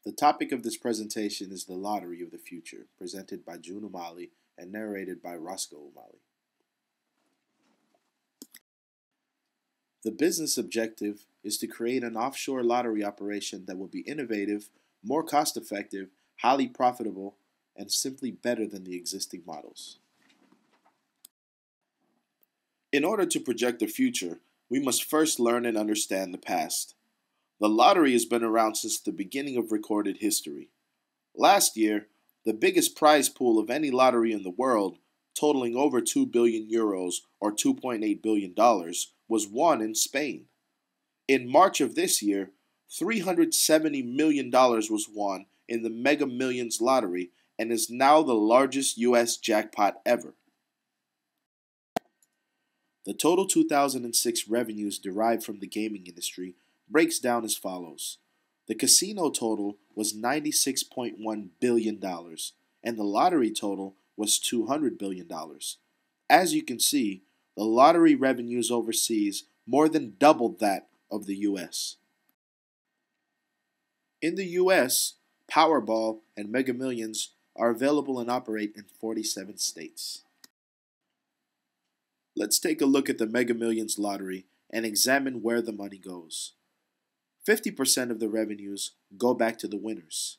The topic of this presentation is the lottery of the future, presented by June Umali and narrated by Roscoe Umali. The business objective is to create an offshore lottery operation that will be innovative, more cost-effective, highly profitable, and simply better than the existing models. In order to project the future, we must first learn and understand the past. The lottery has been around since the beginning of recorded history. Last year, the biggest prize pool of any lottery in the world, totaling over 2 billion euros or $2.8 billion, was won in Spain. In March of this year, $370 million was won in the MegaMillions lottery and is now the largest U.S. jackpot ever. The total 2006 revenues derived from the gaming industry breaks down as follows. The casino total was $96.1 billion, and the lottery total was $200 billion. As you can see, the lottery revenues overseas more than doubled that of the U.S. In the U.S., Powerball and MegaMillions are available and operate in 47 states. Let's take a look at the MegaMillions lottery and examine where the money goes. 50% of the revenues go back to the winners.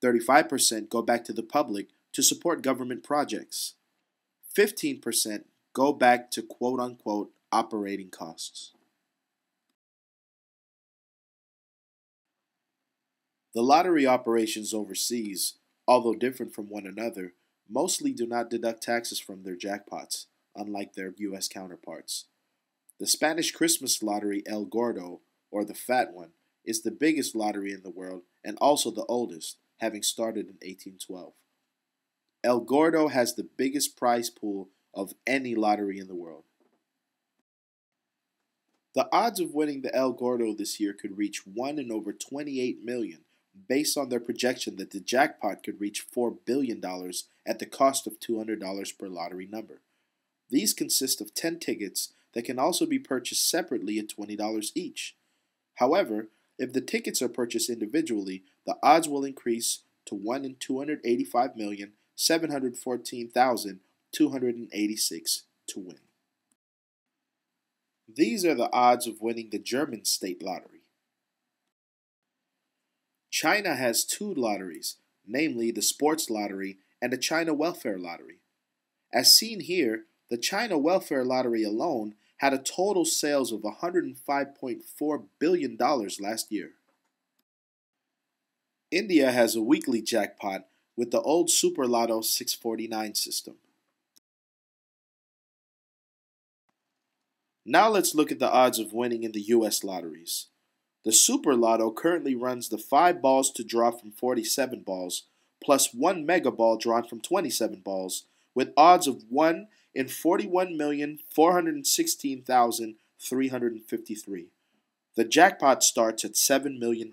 35% go back to the public to support government projects. 15% go back to quote-unquote operating costs. The lottery operations overseas, although different from one another, mostly do not deduct taxes from their jackpots, unlike their U.S. counterparts. The Spanish Christmas lottery El Gordo, or the Fat One, is the biggest lottery in the world and also the oldest, having started in 1812. El Gordo has the biggest prize pool of any lottery in the world. The odds of winning the El Gordo this year could reach 1 in over 28 million, based on their projection that the jackpot could reach $4 billion at the cost of $200 per lottery number. These consist of 10 tickets that can also be purchased separately at $20 each. However, if the tickets are purchased individually, the odds will increase to 1 in 285,714,286 to win. These are the odds of winning the German state lottery. China has two lotteries, namely the sports lottery and the China welfare lottery. As seen here, the China welfare lottery alone had a total sales of $105.4 billion last year. India has a weekly jackpot with the old Super Lotto 649 system. Now let's look at the odds of winning in the U.S. lotteries. The Super Lotto currently runs the 5 balls to draw from 47 balls, plus 1 mega ball drawn from 27 balls, with odds of 1 in 41,416,353. The jackpot starts at $7 million.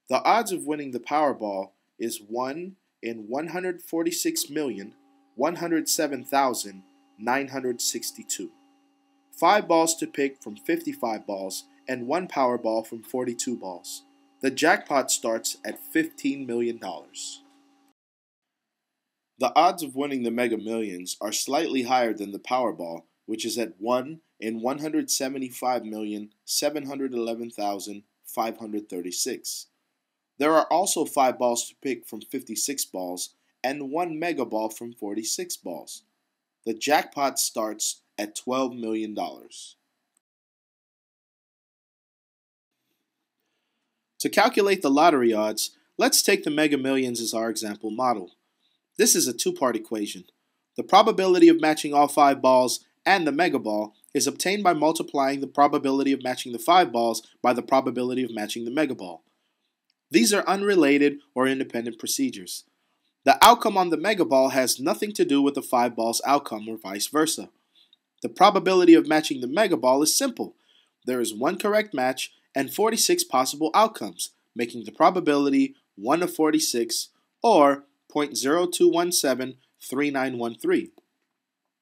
The odds of winning the Powerball is 1 in 146,107,962. 5 balls to pick from 55 balls and 1 Powerball from 42 balls. The jackpot starts at $15 million. The odds of winning the MegaMillions are slightly higher than the Powerball, which is at 1 in 175,711,536. There are also 5 balls to pick from 56 balls and 1 mega ball from 46 balls. The jackpot starts at $12 million. To calculate the lottery odds, let's take the MegaMillions as our example model. This is a two-part equation. The probability of matching all 5 balls and the mega ball is obtained by multiplying the probability of matching the 5 balls by the probability of matching the mega ball. These are unrelated or independent procedures. The outcome on the mega ball has nothing to do with the 5 balls outcome or vice versa. The probability of matching the mega ball is simple. There is 1 correct match and 46 possible outcomes, making the probability 1 of 46 or 0.02173913.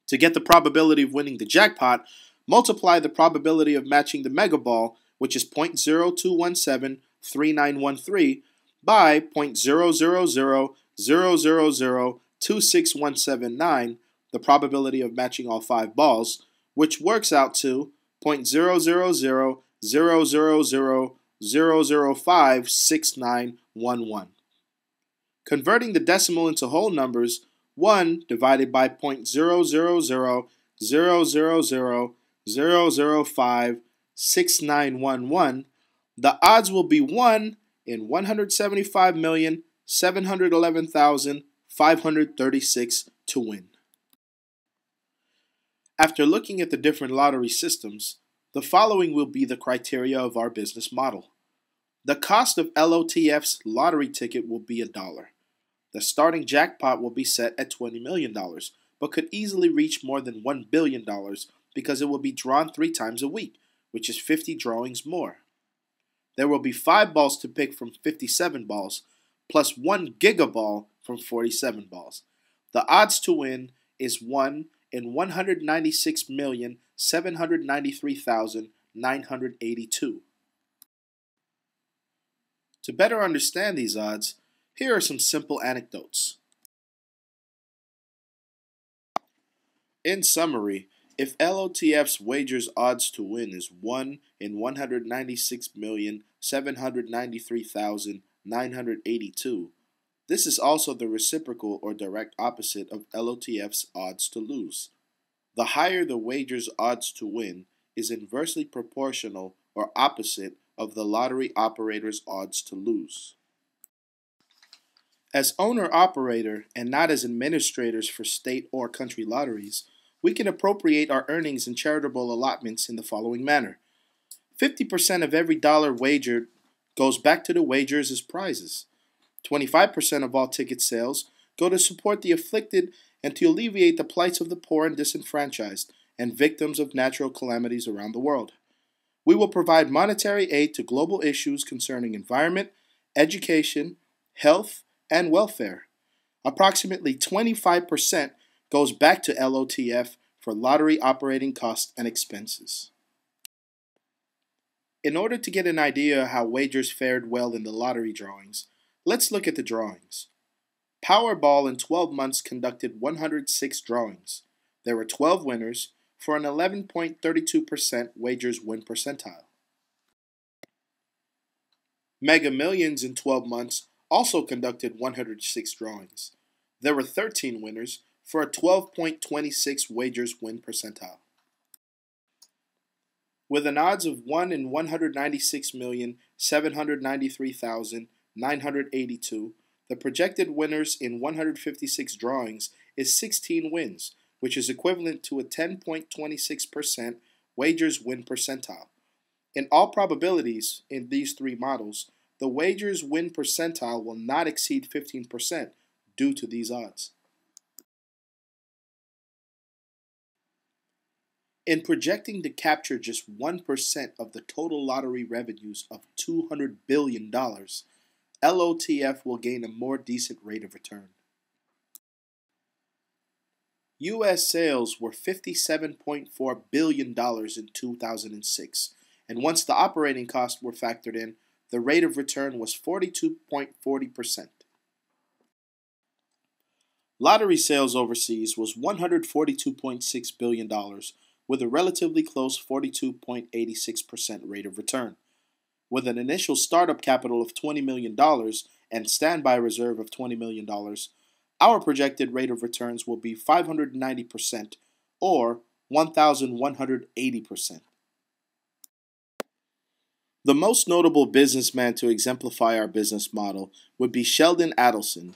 To get the probability of winning the jackpot, multiply the probability of matching the mega ball which is 0.02173913, by 0.00000026179, the probability of matching all 5 balls, which works out to 0.0000000056911. Converting the decimal into whole numbers, 1 divided by 0.0000000056911, the odds will be 1 in 175,711,536 to win. After looking at the different lottery systems, the following will be the criteria of our business model. The cost of LOTF's lottery ticket will be $1. The starting jackpot will be set at $20 million, but could easily reach more than $1 billion because it will be drawn 3 times a week, which is 50 drawings more. There will be 5 balls to pick from 57 balls, plus 1 gigaball from 47 balls. The odds to win is 1 in 196,793,982. To better understand these odds, here are some simple anecdotes. In summary, if LOTF's wagers odds to win is 1 in 196,793,982, this is also the reciprocal or direct opposite of LOTF's odds to lose. The higher the wager's odds to win is inversely proportional or opposite of the lottery operator's odds to lose. As owner-operator and not as administrators for state or country lotteries, we can appropriate our earnings and charitable allotments in the following manner. 50% of every dollar wagered goes back to the wagerers as prizes. 25% of all ticket sales go to support the afflicted and to alleviate the plights of the poor and disenfranchised and victims of natural calamities around the world. We will provide monetary aid to global issues concerning environment, education, health, and welfare. Approximately 25% goes back to LOTF for lottery operating costs and expenses. In order to get an idea how wagers fared well in the lottery drawings, let's look at the drawings. Powerball in 12 months conducted 106 drawings. There were 12 winners for an 11.32% wagers win percentile. MegaMillions in 12 months also conducted 106 drawings. There were 13 winners for a 12.26 wagers win percentile. With an odds of 1 in 196,793,982, the projected winners in 156 drawings is 16 wins, which is equivalent to a 10.26% wagers win percentile. In all probabilities in these 3 models, the wagers win percentile will not exceed 15% due to these odds. In projecting to capture just 1% of the total lottery revenues of $200 billion, LOTF will gain a more decent rate of return. U.S. sales were $57.4 billion in 2006, and once the operating costs were factored in, the rate of return was 42.40%. Lottery sales overseas was $142.6 billion, with a relatively close 42.86% rate of return. With an initial startup capital of $20 million and standby reserve of $20 million, our projected rate of returns will be 590% or 1,180%. The most notable businessman to exemplify our business model would be Sheldon Adelson.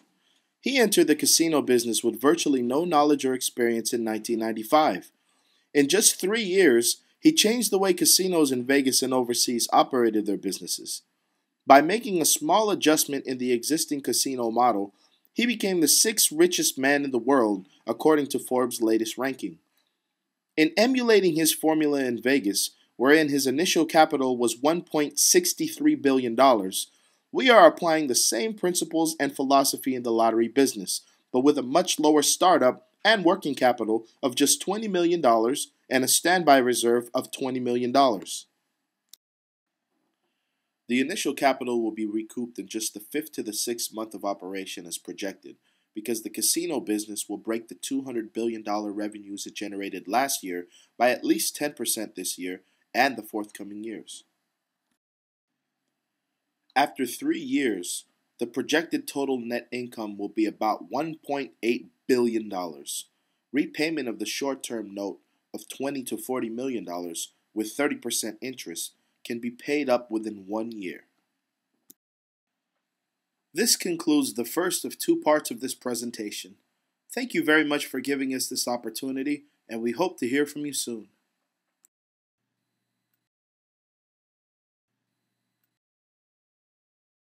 He entered the casino business with virtually no knowledge or experience in 1995. In just 3 years, he changed the way casinos in Vegas and overseas operated their businesses. By making a small adjustment in the existing casino model, he became the 6th richest man in the world, according to Forbes' latest ranking. In emulating his formula in Vegas, wherein his initial capital was $1.63 billion, we are applying the same principles and philosophy in the lottery business, but with a much lower startup and working capital of just $20 million and a standby reserve of $20 million. The initial capital will be recouped in just the fifth to the sixth month of operation as projected, because the casino business will break the $200 billion revenues it generated last year by at least 10% this year and the forthcoming years. After 3 years, the projected total net income will be about $1.8 billion. Repayment of the short-term note of $20 to $40 million with 30% interest can be paid up within 1 year. This concludes the first of 2 parts of this presentation. Thank you very much for giving us this opportunity, and we hope to hear from you soon.